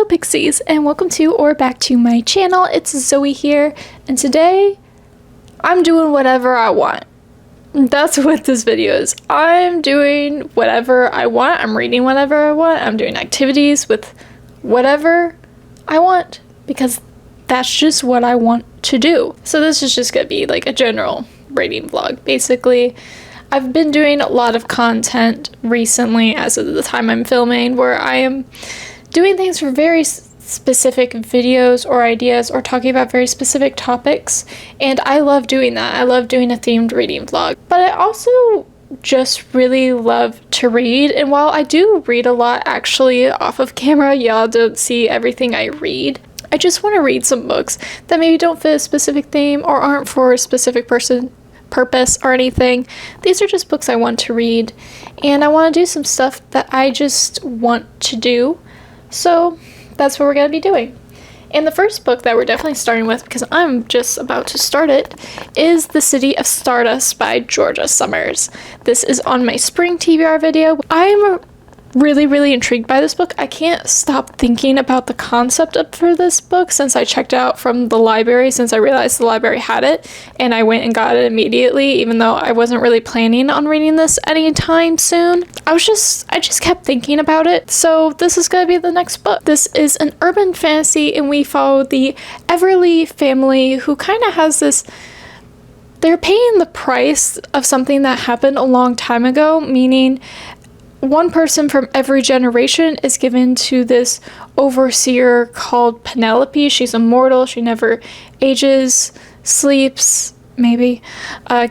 Hello Pixies, and welcome to or back to my channel. It's Zoe here, and today I'm doing whatever I want. That's what this video is. I'm doing whatever I want. I'm reading whatever I want. I'm doing activities with whatever I want because that's just what I want to do. So this is just gonna be like a general reading vlog. Basically, I've been doing a lot of content recently as of the time I'm filming where I am doing things for very specific videos or ideas or talking about very specific topics, and I love doing that. I love doing a themed reading vlog, but I also just really love to read, and while I do read a lot actually off of camera, y'all don't see everything I read. I just want to read some books that maybe don't fit a specific theme or aren't for a specific purpose or anything. These are just books I want to read, and I want to do some stuff that I just want to do. So that's what we're going to be doing. And the first book that we're definitely starting with, because I'm just about to start it, is The City of Stardust by Georgia Summers. This is on my spring TBR video. I'm really intrigued by this book. I can't stop thinking about the concept for this book since I checked out from the library, since I realized the library had it, and I went and got it immediately, even though I wasn't really planning on reading this anytime soon. I just kept thinking about it, so this is gonna be the next book. This is an urban fantasy, and we follow the Everly family, who kind of has this, they're paying the price of something that happened a long time ago, meaning one person from every generation is given to this overseer called Penelope. She's immortal. She never ages, sleeps, maybe,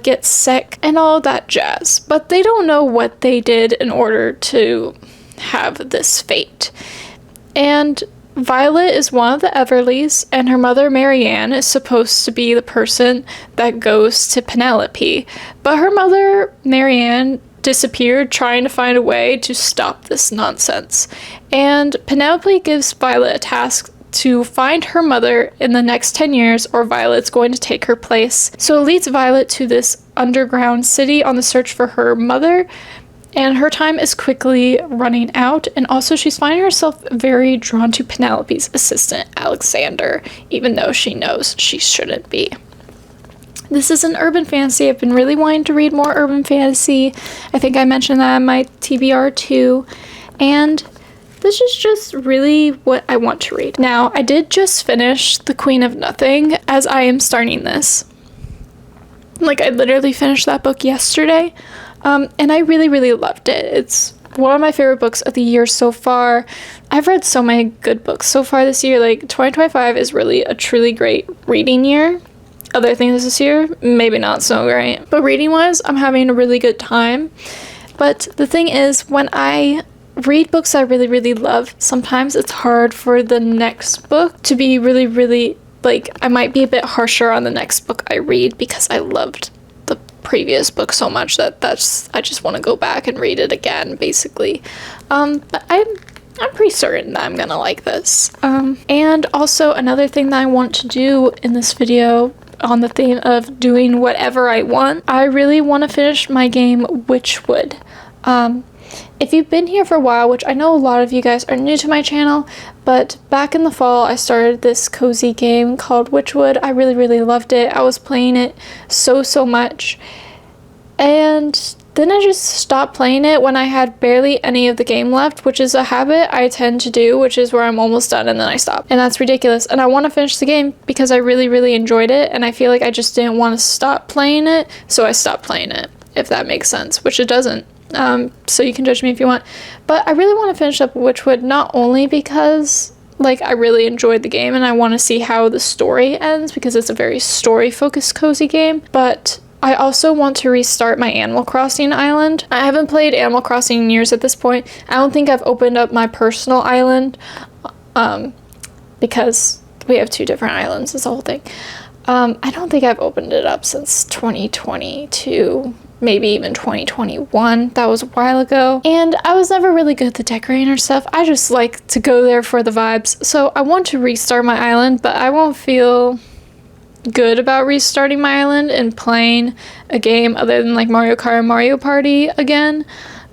gets sick, and all that jazz. But they don't know what they did in order to have this fate. And Violet is one of the Everlys, and her mother Marianne is supposed to be the person that goes to Penelope. But her mother Marianne disappeared trying to find a way to stop this nonsense. And Penelope gives Violet a task to find her mother in the next 10 years or Violet's going to take her place. So it leads Violet to this underground city on the search for her mother, and her time is quickly running out, and also she's finding herself very drawn to Penelope's assistant Alexander, even though she knows she shouldn't be. This is an urban fantasy. I've been really wanting to read more urban fantasy. I think I mentioned that in my TBR too. And this is just really what I want to read. Now, I did just finish The Queen of Nothing as I am starting this. Like, I literally finished that book yesterday. And I really loved it. It's one of my favorite books of the year so far. I've read so many good books so far this year. Like, 2025 is really a truly great reading year. Other things this year, maybe not so great. But reading-wise, I'm having a really good time. But the thing is, when I read books I really love, sometimes it's hard for the next book to be really, like, I might be a bit harsher on the next book I read because I loved the previous book so much that I just want to go back and read it again, basically. But I'm pretty certain that I'm gonna like this. And also another thing that I want to do in this video, on the theme of doing whatever I want, I really want to finish my game Witchwood. If you've been here for a while, which I know a lot of you guys are new to my channel, but back in the fall I started this cozy game called Witchwood. I really loved it. I was playing it so much, and then I just stopped playing it when I had barely any of the game left, which is a habit I tend to do, which is where I'm almost done and then I stop. And that's ridiculous. And I want to finish the game because I really enjoyed it, and I feel like I just didn't want to stop playing it, so I stopped playing it, if that makes sense, which it doesn't. So you can judge me if you want. But I really want to finish up Witchwood, not only because, like, I really enjoyed the game and I want to see how the story ends, because it's a very story-focused cozy game, but I also want to restart my Animal Crossing island. I haven't played Animal Crossing in years at this point. I don't think I've opened up my personal island, because we have two different islands, this whole thing. I don't think I've opened it up since 2022, maybe even 2021. That was a while ago. And I was never really good at decorating or stuff. I just like to go there for the vibes. So I want to restart my island, but I won't feel good about restarting my island and playing a game other than like Mario Kart and Mario Party again.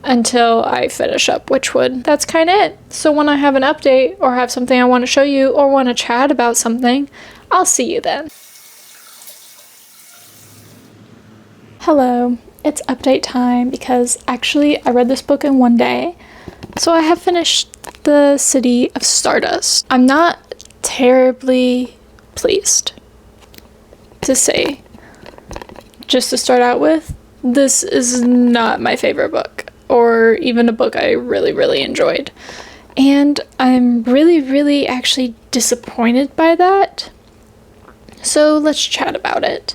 until I finish up Witchwood. That's kind of it. So when I have an update or have something I want to show you or want to chat about something, I'll see you then. Hello, it's update time because actually I read this book in one day. So I have finished The City of Stardust. I'm not terribly pleased to say. Just to start out with, this is not my favorite book, or even a book I really enjoyed. And I'm really actually disappointed by that. So let's chat about it.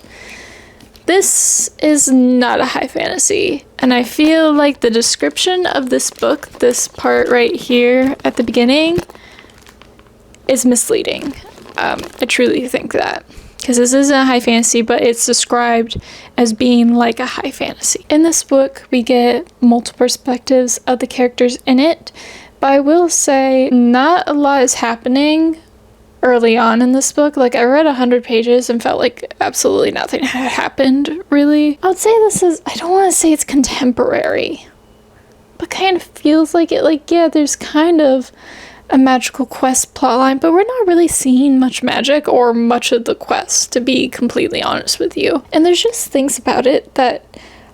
This is not a high fantasy, and I feel like the description of this book, this part right here at the beginning, is misleading. I truly think that. Because this isn't a high fantasy, but it's described as being like a high fantasy. In this book, we get multiple perspectives of the characters in it, but I will say not a lot is happening early on in this book. Like, I read 100 pages and felt like absolutely nothing had happened, really. I would say this is, I don't want to say it's contemporary, but kind of feels like it. Like, yeah, there's kind of a magical quest plotline, but we're not really seeing much magic or much of the quest, to be completely honest with you. And there's just things about it that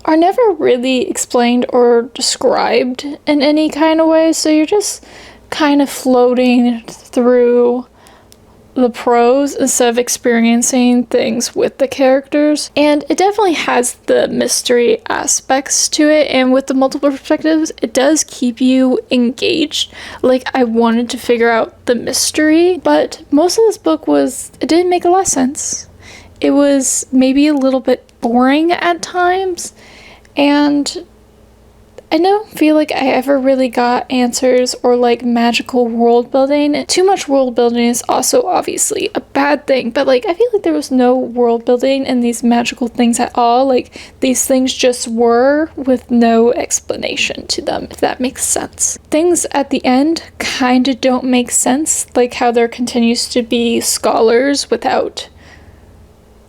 are never really explained or described in any kind of way, so you're just kind of floating through the prose instead of experiencing things with the characters. And it definitely has the mystery aspects to it, and with the multiple perspectives, it does keep you engaged. Like, I wanted to figure out the mystery, but most of this book it didn't make a lot of sense. It was maybe a little bit boring at times, and I don't feel like I ever really got answers or like magical world building. Too much world building is also obviously a bad thing, but like I feel like there was no world building in these magical things at all. Like, these things just were with no explanation to them, if that makes sense. Things at the end kind of don't make sense, like how there continues to be scholars without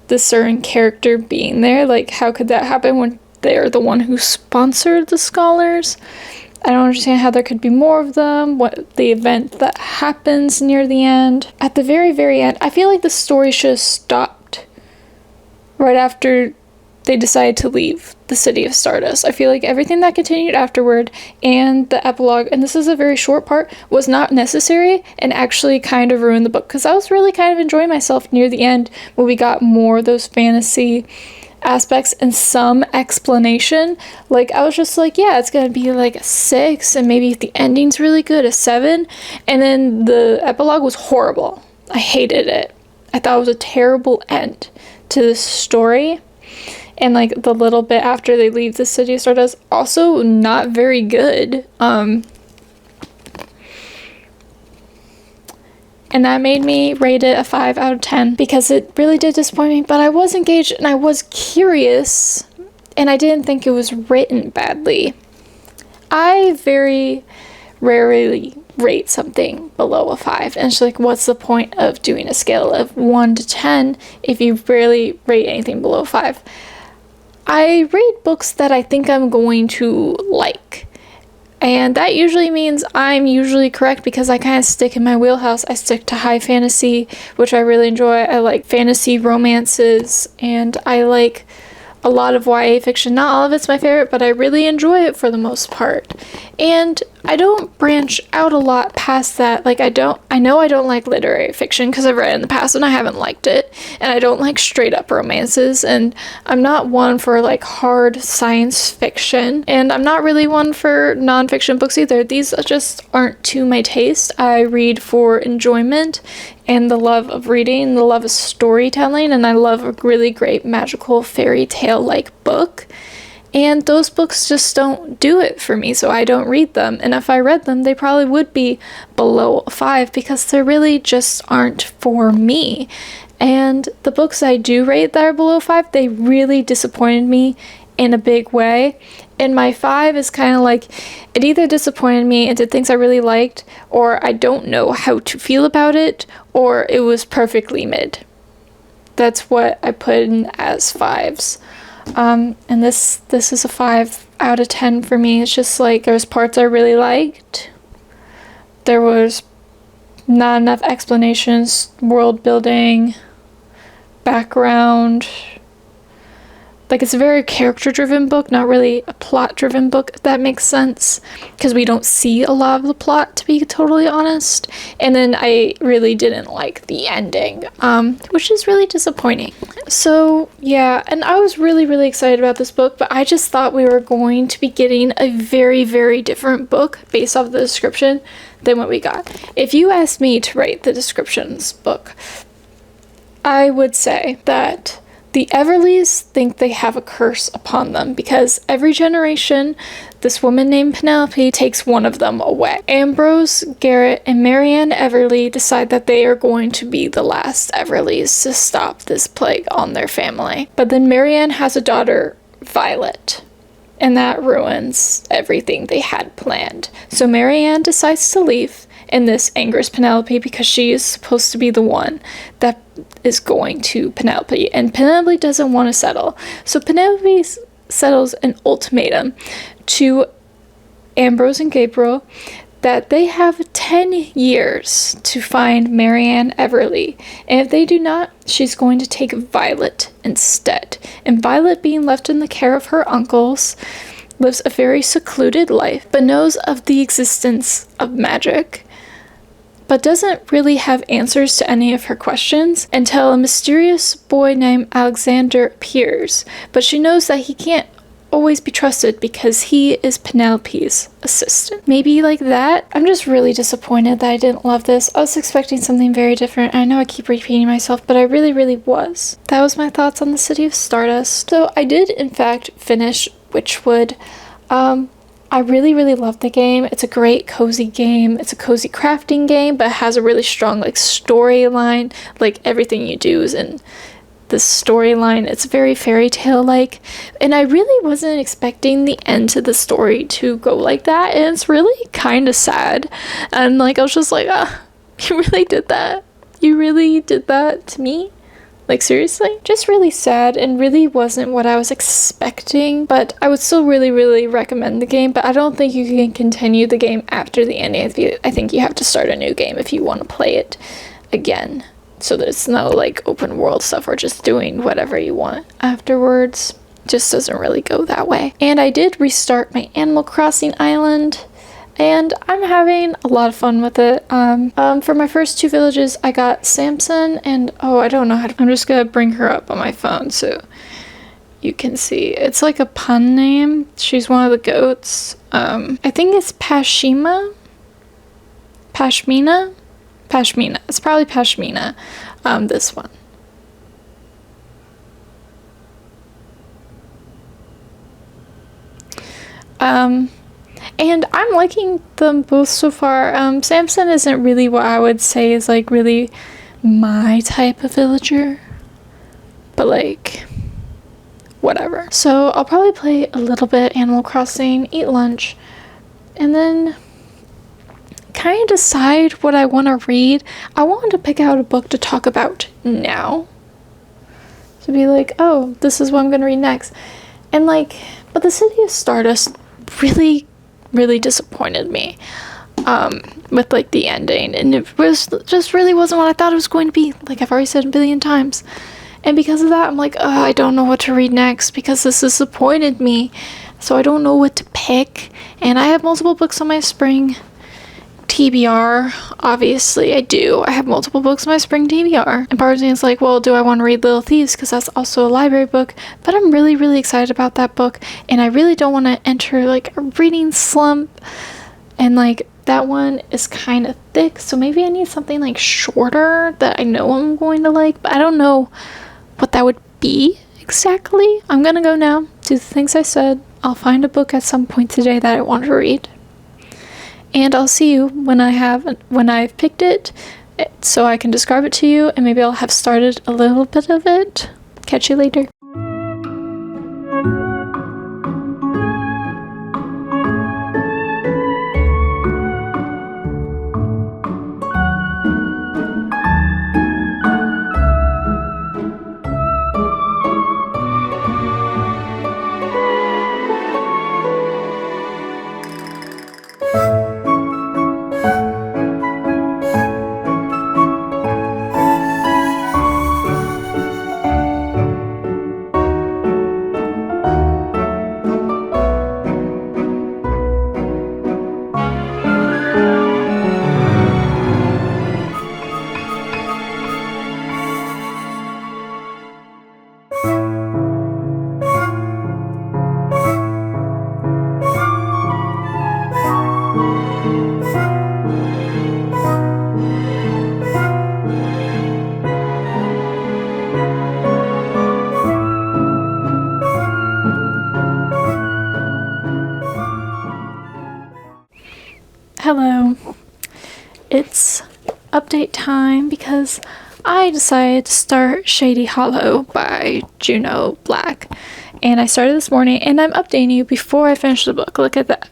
the certain character being there. Like, how could that happen when they're the one who sponsored the scholars? I don't understand how there could be more of them, what the event that happens near the end. At the very end, I feel like the story should have stopped right after they decided to leave the City of Stardust. I feel like everything that continued afterward and the epilogue, and this is a very short part, was not necessary and actually kind of ruined the book, because I was really kind of enjoying myself near the end when we got more of those fantasy aspects and some explanation. Like, I was just like, yeah, it's gonna be like a 6, and maybe if the ending's really good, a 7. And then the epilogue was horrible. I hated it. I thought it was a terrible end to this story. And like the little bit after they leave the City of Stardust, also not very good. And that made me rate it a 5 out of 10 because it really did disappoint me, but I was engaged and I was curious, and I didn't think it was written badly. I very rarely rate something below a 5, and it's like, what's the point of doing a scale of 1 to 10 if you rarely rate anything below 5? I rate books that I think I'm going to like. And that usually means I'm usually correct because I kind of stick in my wheelhouse. I stick to high fantasy, which I really enjoy. I like fantasy romances, and I like a lot of YA fiction. Not all of it's my favorite, but I really enjoy it for the most part. And I don't branch out a lot past that. Like, I know I don't like literary fiction because I've read it in the past and I haven't liked it. And I don't like straight up romances. And I'm not one for like hard science fiction. And I'm not really one for nonfiction books either. These just aren't to my taste. I read for enjoyment and the love of reading, the love of storytelling, and I love a really great magical fairy tale like book. And those books just don't do it for me, so I don't read them. And if I read them, they probably would be below a 5 because they really just aren't for me. And the books I do rate that are below 5, they really disappointed me in a big way. And my 5 is kind of like, it either disappointed me and did things I really liked, or I don't know how to feel about it, or it was perfectly mid. That's what I put in as 5s. And this is a 5 out of 10 for me. It's just like there's parts I really liked. There was not enough explanations, world building, background. Like, it's a very character-driven book, not really a plot-driven book, if that makes sense, because we don't see a lot of the plot, to be totally honest. And then I really didn't like the ending, which is really disappointing. So, yeah, and I was really, really excited about this book, but I just thought we were going to be getting a very, very different book based off the description than what we got. If you asked me to rate the descriptions book, I would say that the Everleys think they have a curse upon them because every generation, this woman named Penelope takes one of them away. Ambrose, Garrett, and Marianne Everley decide that they are going to be the last Everleys to stop this plague on their family. But then Marianne has a daughter, Violet, and that ruins everything they had planned. So Marianne decides to leave, and this angers Penelope because she is supposed to be the one that is going to Penelope, and Penelope doesn't want to settle. So Penelope settles an ultimatum to Ambrose and Gabriel that they have 10 years to find Marianne Everley, and if they do not, she's going to take Violet instead. And Violet, being left in the care of her uncles, lives a very secluded life, but knows of the existence of magic, but doesn't really have answers to any of her questions until a mysterious boy named Alexander appears, but she knows that he can't always be trusted because he is Penelope's assistant. Maybe like that. I'm just really disappointed that I didn't love this. I was expecting something very different. I know I keep repeating myself, but I really, really was. That was my thoughts on the City of Stardust. So I did, in fact, finish Witchwood. I really, really love the game. It's a great, cozy game. It's a cozy crafting game, but it has a really strong, like, storyline. Like, everything you do is in the storyline. It's very fairy tale-like. And I really wasn't expecting the end to the story to go like that. And it's really kind of sad. And, like, I was just like, you really did that? You really did that to me? Like, seriously? Just really sad and really wasn't what I was expecting, but I would still really, really recommend the game, but I don't think you can continue the game after the ending. I think you have to start a new game if you want to play it again, so that it's no, like, open world stuff or just doing whatever you want afterwards. Just doesn't really go that way. And I did restart my Animal Crossing island, and I'm having a lot of fun with it. For my first 2 villages, I got Samson and, I don't know how to, I'm just gonna bring her up on my phone so you can see. It's like a pun name. She's one of the goats. I think it's Pashmina. It's probably Pashmina, this one. And I'm liking them both so far. Samson isn't really what I would say is, like, really my type of villager. But, like, whatever. So I'll probably play a little bit Animal Crossing, eat lunch, and then kind of decide what I want to read. I wanted to pick out a book to talk about now. To be like, oh, this is what I'm going to read next. And, like, but the City of Stardust really disappointed me with, like, the ending, and it was just really wasn't what I thought it was going to be, like I've already said a billion times. And because of that, I'm like, I don't know what to read next because this disappointed me, so I don't know what to pick. And I have multiple books on my spring TBR. Obviously I do. I have multiple books on my spring TBR, and part of me is like, well, do I want to read Little Thieves because that's also a library book? But I'm really excited about that book, and I really don't want to enter, like, a reading slump, and, like, that one is kind of thick, so maybe I need something, like, shorter that I know I'm going to like, but I don't know what that would be exactly. I'm gonna go now, do the things I said. I'll find a book at some point today that I want to read. And I'll see you when I've picked it, so I can describe it to you, and maybe I'll have started a little bit of it. Catch you later. right time because I decided to start Shady Hollow by Juno Black. And I started this morning, and I'm updating you before I finish the book. Look at that.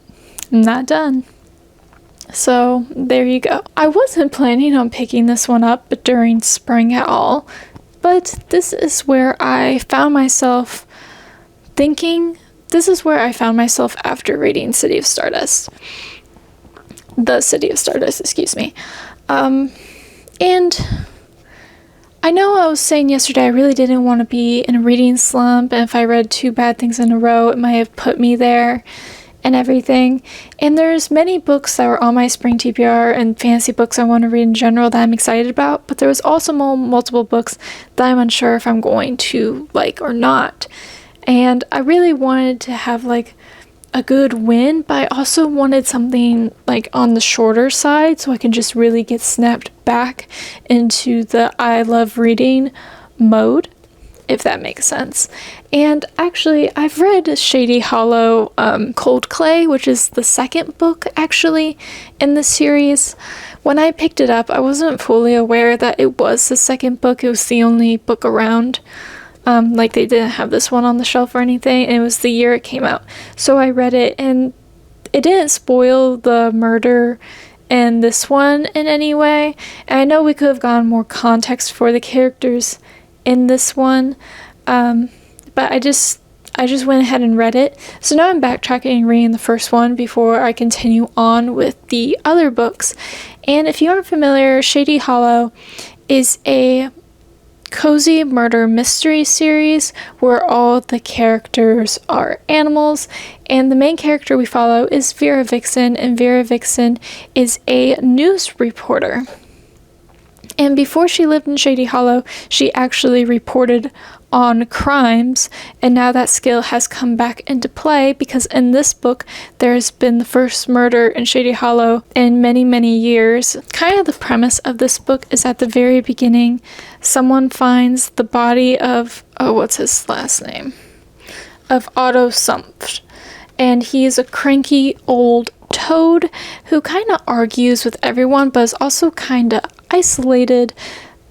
I'm not done. So there you go. I wasn't planning on picking this one up during spring at all, but this is where I found myself thinking. This is where I found myself after reading City of Stardust. The City of Stardust, excuse me. And I know I was saying yesterday I really didn't want to be in a reading slump, and if I read 2 bad things in a row, it might have put me there and everything. And there's many books that were on my spring TBR and fantasy books I want to read in general that I'm excited about, but there was also multiple books that I'm unsure if I'm going to like or not. And I really wanted to have like a good win, but I also wanted something like on the shorter side so I can just really get snapped back into the I love reading mode, if that makes sense. And actually, I've read Shady Hollow, Cold Clay, which is the second book actually in the series. When I picked it up, I wasn't fully aware that it was the second book. It was the only book around. Like they didn't have this one on the shelf or anything, and it was the year it came out. So I read it, and it didn't spoil the murder in this one in any way. And I know we could have gotten more context for the characters in this one, but I just went ahead and read it. So now I'm backtracking and reading the first one before I continue on with the other books. And if you aren't familiar, Shady Hollow is a cozy murder mystery series where all the characters are animals, and the main character we follow is Vera Vixen, and Vera Vixen is a news reporter. And before she lived in Shady Hollow, she actually reported on crimes, and now that skill has come back into play because in this book there's been the first murder in Shady Hollow in many years. Kind of the premise of this book is at the very beginning someone finds the body of, what's his last name? Of Otto Sumpf, and he's a cranky old toad who kind of argues with everyone but is also kind of isolated.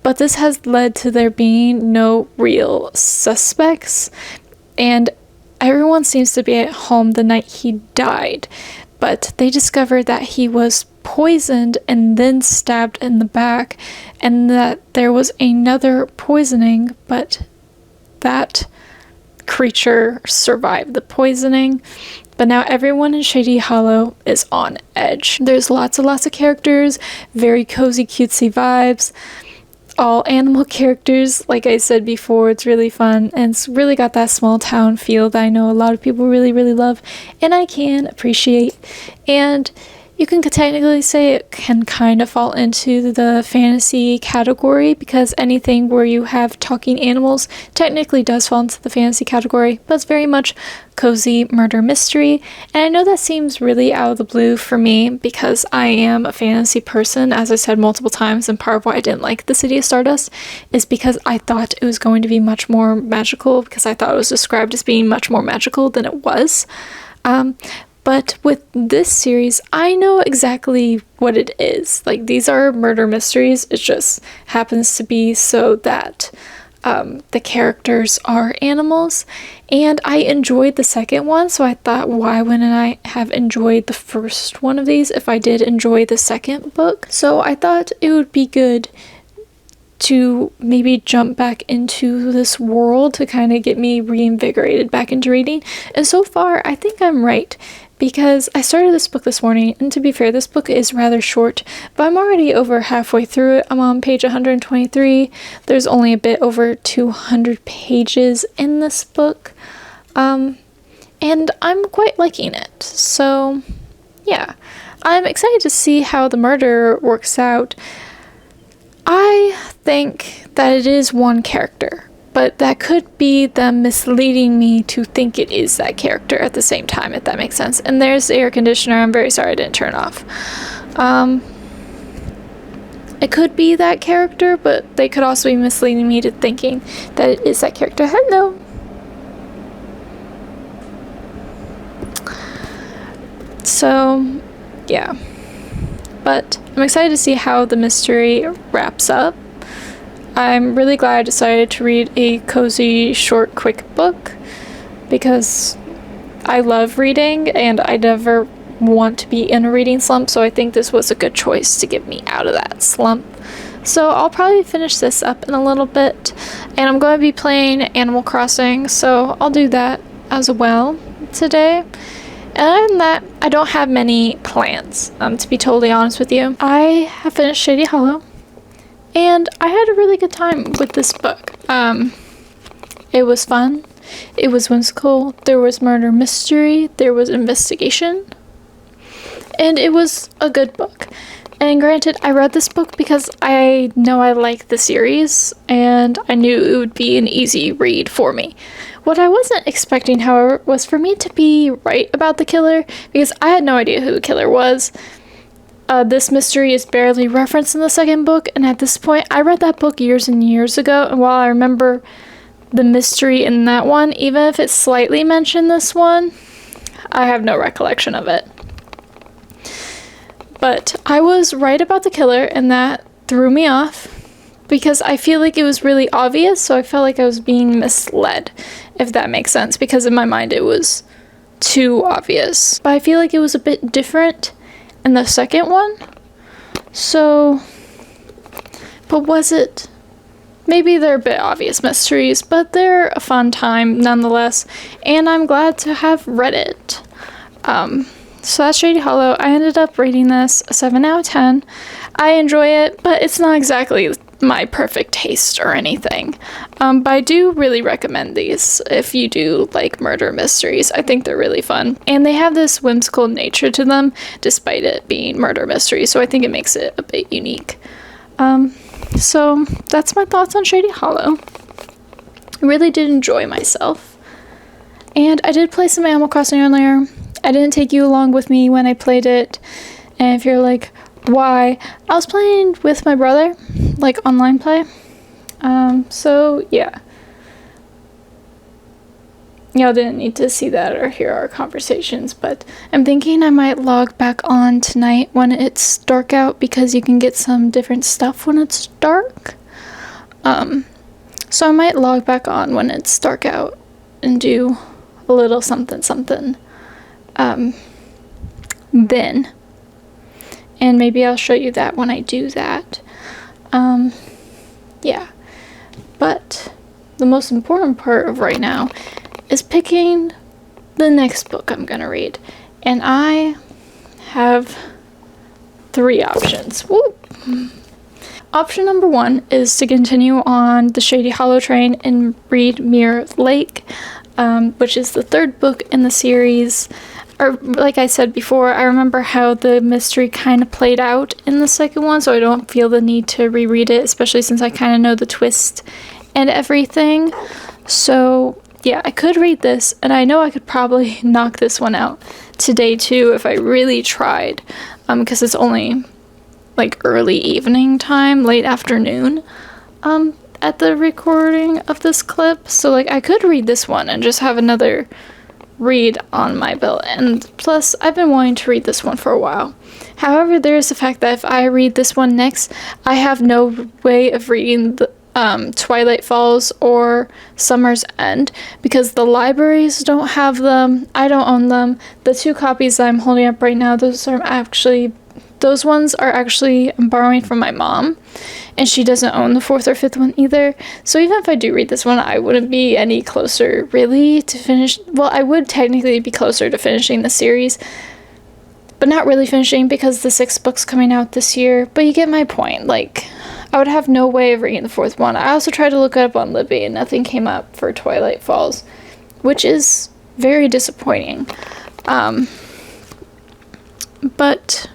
But this has led to there being no real suspects, and everyone seems to be at home the night he died. But they discovered that he was poisoned and then stabbed in the back, and that there was another poisoning, but that creature survived the poisoning. But now everyone in Shady Hollow is on edge. There's lots of characters, very cozy, cutesy vibes. All animal characters, like I said before. It's really fun, and it's really got that small town feel that I know a lot of people really love, and I can appreciate. And you can technically say it can kind of fall into the fantasy category because anything where you have talking animals technically does fall into the fantasy category, but it's very much cozy murder mystery. And I know that seems really out of the blue for me because I am a fantasy person, as I said multiple times, and part of why I didn't like the City of Stardust is because I thought it was going to be much more magical, because I thought it was described as being much more magical than it was. But with this series, I know exactly what it is. Like, these are murder mysteries. It just happens to be so that the characters are animals. And I enjoyed the second one, so I thought, why wouldn't I have enjoyed the first one of these if I did enjoy the second book? So I thought it would be good to maybe jump back into this world to kind of get me reinvigorated back into reading. And so far, I think I'm right, because I started this book this morning, and to be fair, this book is rather short, but I'm already over halfway through it. I'm on page 123. There's only a bit over 200 pages in this book, and I'm quite liking it. So, yeah, I'm excited to see how the murder works out. I think that it is one character, but that could be them misleading me to think it is that character at the same time, if that makes sense. And there's the air conditioner. I'm very sorry I didn't turn it off. It could be that character, but they could also be misleading me to thinking that it is that character. Hello. So, yeah. But I'm I'm excited to see how the mystery wraps up. I'm really glad I decided to read a cozy, short, quick book because I love reading and I never want to be in a reading slump, so I think this was a good choice to get me out of that slump. So I'll probably finish this up in a little bit, and I'm going to be playing Animal Crossing, so I'll do that as well today. And other than that, I don't have many plans, to be totally honest with you. I have finished Shady Hollow, and I had a really good time with this book. It was fun, it was whimsical, there was murder mystery, there was investigation, and it was a good book. And granted, I read this book because I know I like the series, and I knew it would be an easy read for me. What I wasn't expecting, however, was for me to be right about the killer, because I had no idea who the killer was. This mystery is barely referenced in the second book, and at this point, I read that book years and years ago, and while I remember the mystery in that one, even if it's slightly mentioned this one, I have no recollection of it. But I was right about the killer, and that threw me off because I feel like it was really obvious, so I felt like I was being misled, if that makes sense, because in my mind it was too obvious. But I feel like it was a bit different in the second one. So, but was it? Maybe they're a bit obvious mysteries, but they're a fun time nonetheless, and I'm glad to have read it. So that's Shady Hollow. I ended up rating this a 7 out of 10. I enjoy it, but it's not exactly my perfect taste or anything. But I do really recommend these if you do like murder mysteries. I think they're really fun. And they have this whimsical nature to them, despite it being murder mysteries, so I think it makes it a bit unique. So that's my thoughts on Shady Hollow. I really did enjoy myself. And I did play some Animal Crossing earlier. I didn't take you along with me when I played it, and if you're like, why? I was playing with my brother, like online play, so yeah. Y'all didn't need to see that or hear our conversations, but I'm thinking I might log back on tonight when it's dark out, because you can get some different stuff when it's dark, so I might log back on when it's dark out and do a little something something. Then, and maybe I'll show you that when I do that. Yeah, but the most important part of right now is picking the next book I'm gonna read, and I have 3 options. Whoop. Option number 1 is to continue on the Shady Hollow train and read Mirror Lake, which is the 3rd book in the series. Or, like I said before, I remember how the mystery kind of played out in the 2nd one, so I don't feel the need to reread it, especially since I kind of know the twist and everything. So, yeah, I could read this, and I know I could probably knock this one out today too if I really tried, because it's only like early evening time, late afternoon, at the recording of this clip. So, like, I could read this one and just have another read on my belt, and plus I've been wanting to read this one for a while. However, there is the fact that if I read this one next, I have no way of reading the Twilight Falls or Summer's End, because the libraries don't have them. I don't own them. The 2 copies I'm holding up right now, those ones are actually I'm borrowing from my mom, and she doesn't own the 4th or 5th one either. So even if I do read this one, I wouldn't be any closer really to finish. Well, I would technically be closer to finishing the series, but not really finishing, because the 6th book's coming out this year. But you get my point. Like, I would have no way of reading the 4th one. I also tried to look it up on Libby, and nothing came up for Twilight Falls, which is very disappointing. But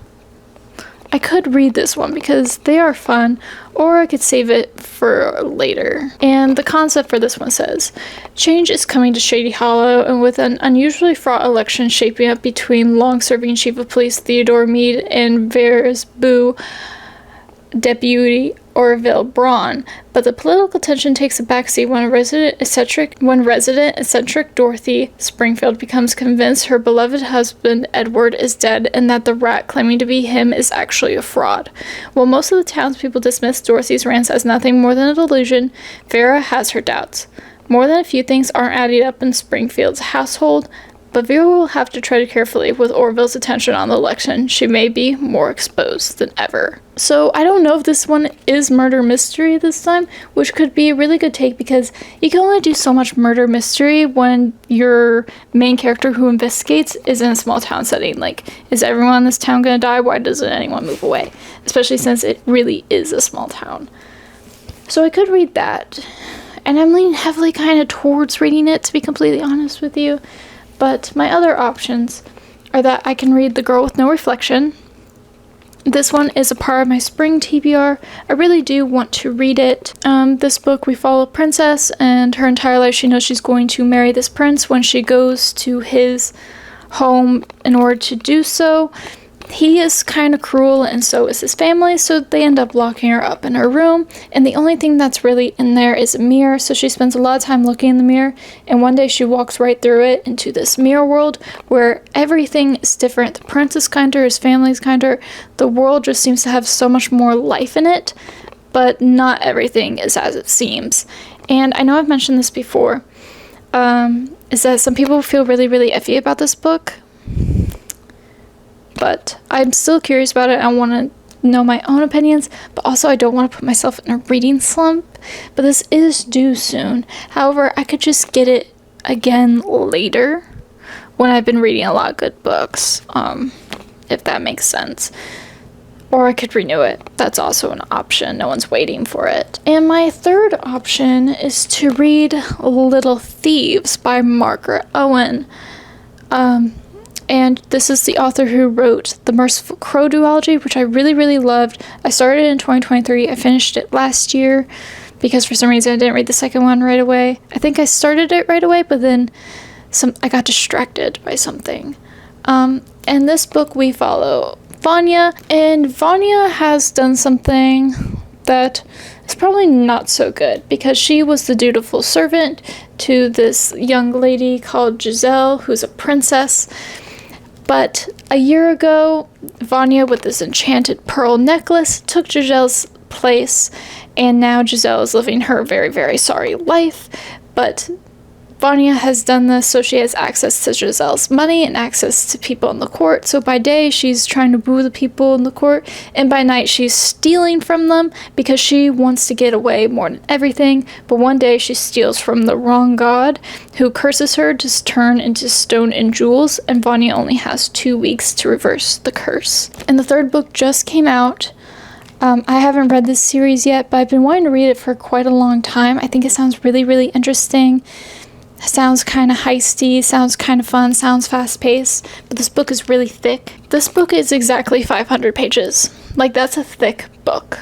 I could read this one because they are fun, or I could save it for later. And the concept for this one says, change is coming to Shady Hollow, and with an unusually fraught election shaping up between long-serving Chief of Police Theodore Meade and Varys Boo, Deputy Orville Braun, but the political tension takes a backseat when resident eccentric Dorothy Springfield becomes convinced her beloved husband Edward is dead and that the rat claiming to be him is actually a fraud. While most of the townspeople dismiss Dorothy's rants as nothing more than a delusion, Vera has her doubts. More than a few things aren't adding up in Springfield's household, but Vera will have to tread carefully with Orville's attention on the election. She may be more exposed than ever. So I don't know if this one is murder mystery this time, which could be a really good take because you can only do so much murder mystery when your main character who investigates is in a small town setting. Like, is everyone in this town gonna die? Why doesn't anyone move away? Especially since it really is a small town. So I could read that. And I'm leaning heavily kind of towards reading it, to be completely honest with you. But my other options are that I can read The Girl with No Reflection. This one is a part of my spring TBR. I really do want to read it. This book, we follow a princess, and her entire life she knows she's going to marry this prince. When she goes to his home in order to do so, he is kind of cruel, and so is his family, so they end up locking her up in her room, and the only thing that's really in there is a mirror, so she spends a lot of time looking in the mirror, and one day she walks right through it into this mirror world where everything is different. The prince is kinder, his family is kinder, the world just seems to have so much more life in it, but not everything is as it seems. And I know I've mentioned this before, is that some people feel really, really iffy about this book. But I'm still curious about it. I want to know my own opinions, but also I don't want to put myself in a reading slump. But this is due soon. However, I could just get it again later when I've been reading a lot of good books, if that makes sense. Or I could renew it. That's also an option. No one's waiting for it. And my third option is to read Little Thieves by Margaret Owen. And this is the author who wrote the Merciful Crow duology, which I really, really loved. I started in 2023. I finished it last year because for some reason I didn't read the second one right away. I think I started it right away, but then I got distracted by something. And this book we follow Vanya, and Vanya has done something that is probably not so good because she was the dutiful servant to this young lady called Giselle, who's a princess. But a year ago, Vanya, with this enchanted pearl necklace, took Giselle's place, and now Giselle is living her very, very sorry life. But Vanya has done this so she has access to Giselle's money and access to people in the court. So by day, she's trying to woo the people in the court, and by night, she's stealing from them because she wants to get away more than everything. But one day, she steals from the wrong god, who curses her to turn into stone and jewels, and Vanya only has 2 weeks to reverse the curse. And the third book just came out. I haven't read this series yet, but I've been wanting to read it for quite a long time. I think it sounds really, really interesting. Sounds kind of heisty, sounds kind of fun, sounds fast-paced, but this book is really thick. This book is exactly 500 pages. Like, that's a thick book.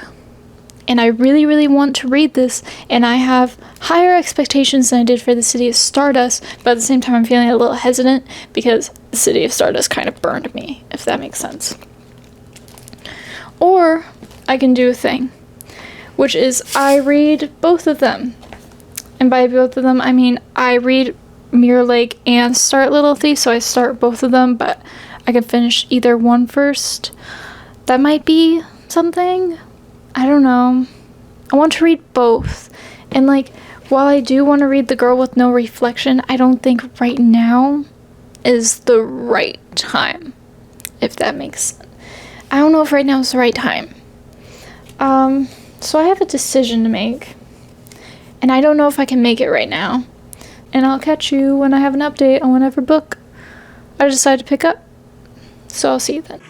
And I really, really want to read this, and I have higher expectations than I did for the City of Stardust, but at the same time I'm feeling a little hesitant because the City of Stardust kind of burned me, if that makes sense. Or I can do a thing, which is I read both of them. And by both of them, I mean I read Mirror Lake and start Little Thief, so I start both of them, but I can finish either one first. That might be something. I don't know. I want to read both. And like, while I do want to read The Girl with No Reflection, I don't think right now is the right time, if that makes sense. I don't know if right now is the right time. So I have a decision to make. And I don't know if I can make it right now. And I'll catch you when I have an update on whatever book I decide to pick up. So I'll see you then.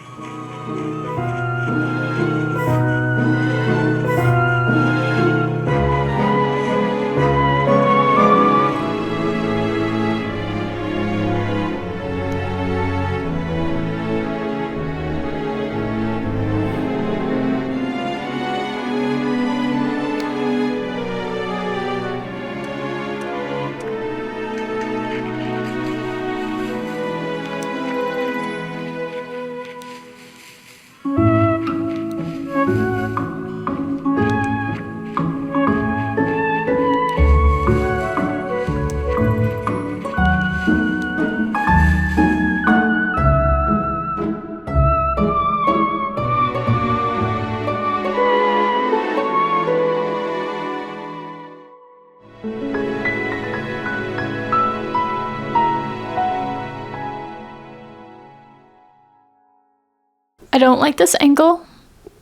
don't like this angle,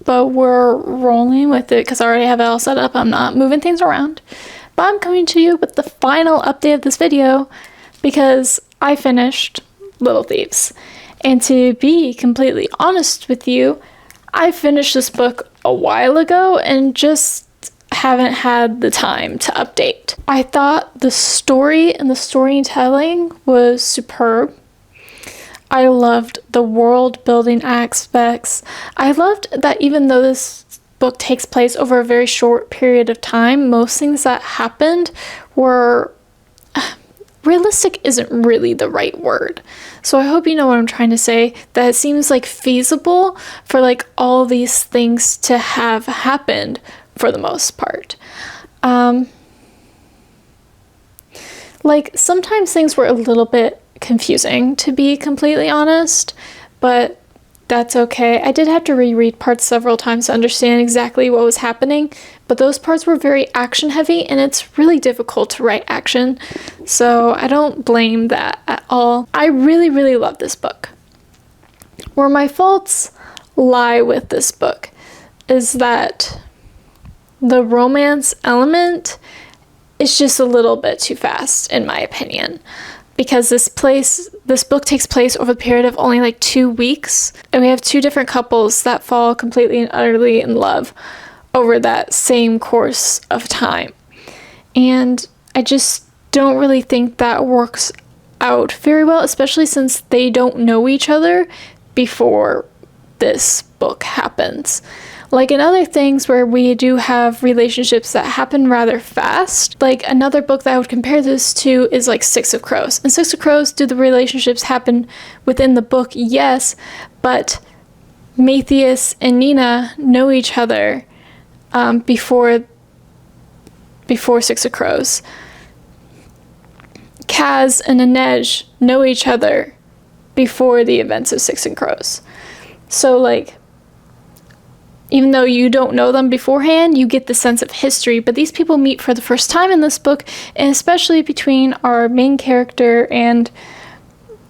but we're rolling with it because I already have it all set up. I'm not moving things around. But I'm coming to you with the final update of this video because I finished Little Thieves. And to be completely honest with you, I finished this book a while ago and just haven't had the time to update. I thought the story and the storytelling was superb. I loved the world building aspects. I loved that even though this book takes place over a very short period of time, most things that happened were realistic isn't really the right word. So I hope you know what I'm trying to say, that it seems like feasible for like all these things to have happened for the most part. Like sometimes things were a little bit confusing, to be completely honest, but that's okay. I did have to reread parts several times to understand exactly what was happening, but those parts were very action heavy and it's really difficult to write action, so I don't blame that at all. I really, really love this book. Where my faults lie with this book is that the romance element is just a little bit too fast, in my opinion. Because this book takes place over a period of only like 2 weeks. And we have 2 different couples that fall completely and utterly in love over that same course of time. And I just don't really think that works out very well, especially since they don't know each other before this book happens. Like in other things where we do have relationships that happen rather fast, like another book that I would compare this to is like Six of Crows. In Six of Crows, do the relationships happen within the book? Yes, but Matthias and Nina know each other before Six of Crows. Kaz and Inej know each other before the events of Six of Crows. So like, even though you don't know them beforehand, you get the sense of history. But these people meet for the first time in this book, and especially between our main character and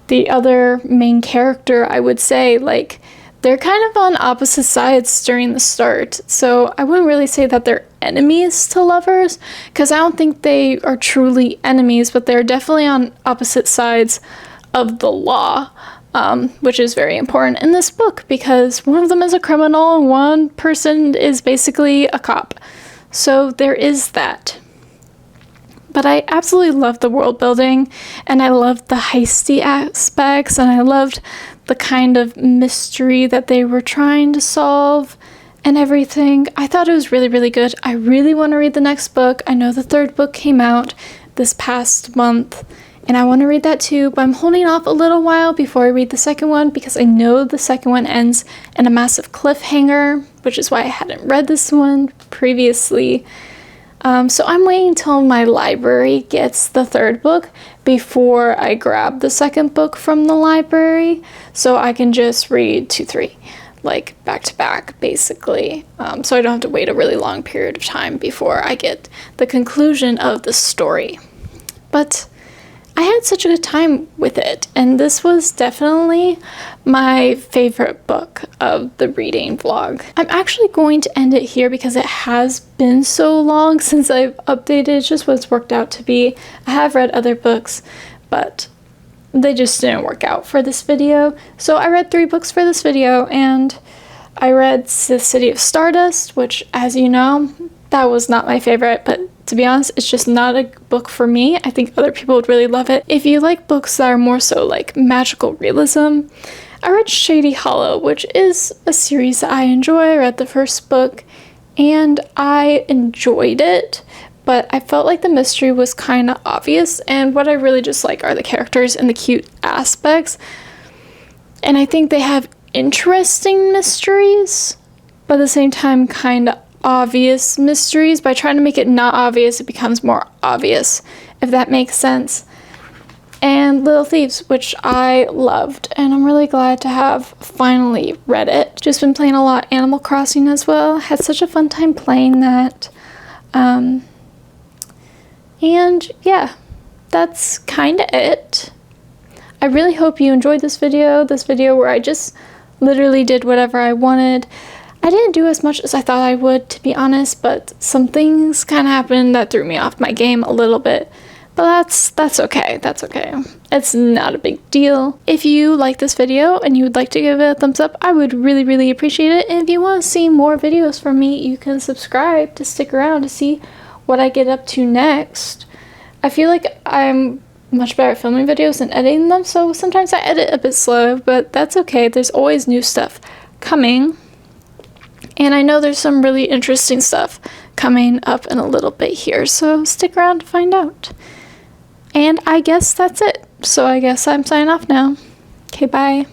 the other main character, I would say, like, they're kind of on opposite sides during the start. So I wouldn't really say that they're enemies to lovers, because I don't think they are truly enemies, but they're definitely on opposite sides of the law. Which is very important in this book because one of them is a criminal and one person is basically a cop. So there is that. But I absolutely loved the world building and I loved the heisty aspects and I loved the kind of mystery that they were trying to solve and everything. I thought it was really, really good. I really want to read the next book. I know the 3rd book came out this past month. And I want to read that too, but I'm holding off a little while before I read the 2nd one because I know the 2nd one ends in a massive cliffhanger, which is why I hadn't read this one previously. So I'm waiting until my library gets the 3rd book before I grab the 2nd book from the library, so I can just read 2, 3, like back to back, basically. So I don't have to wait a really long period of time before I get the conclusion of the story. But I had such a good time with it, and this was definitely my favorite book of the reading vlog. I'm actually going to end it here because it has been so long since I've updated just what it's worked out to be. I have read other books, but they just didn't work out for this video. So I read 3 books for this video, and I read The City of Stardust, which, as you know, that was not my favorite, but to be honest, it's just not a book for me. I think other people would really love it. If you like books that are more so like magical realism, I read Shady Hollow, which is a series that I enjoy. I read the 1st book and I enjoyed it, but I felt like the mystery was kind of obvious, and what I really just like are the characters and the cute aspects. And I think they have interesting mysteries, but at the same time kind of obvious mysteries. By trying to make it not obvious, it becomes more obvious, if that makes sense. And Little Thieves, which I loved, and I'm really glad to have finally read it. Just been playing a lot Animal Crossing as well. Had such a fun time playing that. And yeah, that's kind of it. I really hope you enjoyed this video where I just literally did whatever I wanted. I didn't do as much as I thought I would, to be honest, but some things kind of happened that threw me off my game a little bit. But that's okay. That's okay. It's not a big deal. If you like this video and you would like to give it a thumbs up, I would really, really appreciate it. And if you want to see more videos from me, you can subscribe to stick around to see what I get up to next. I feel like I'm much better at filming videos than editing them, so sometimes I edit a bit slow, but that's okay. There's always new stuff coming. And I know there's some really interesting stuff coming up in a little bit here, so stick around to find out. And I guess that's it. So I guess I'm signing off now. Okay, bye.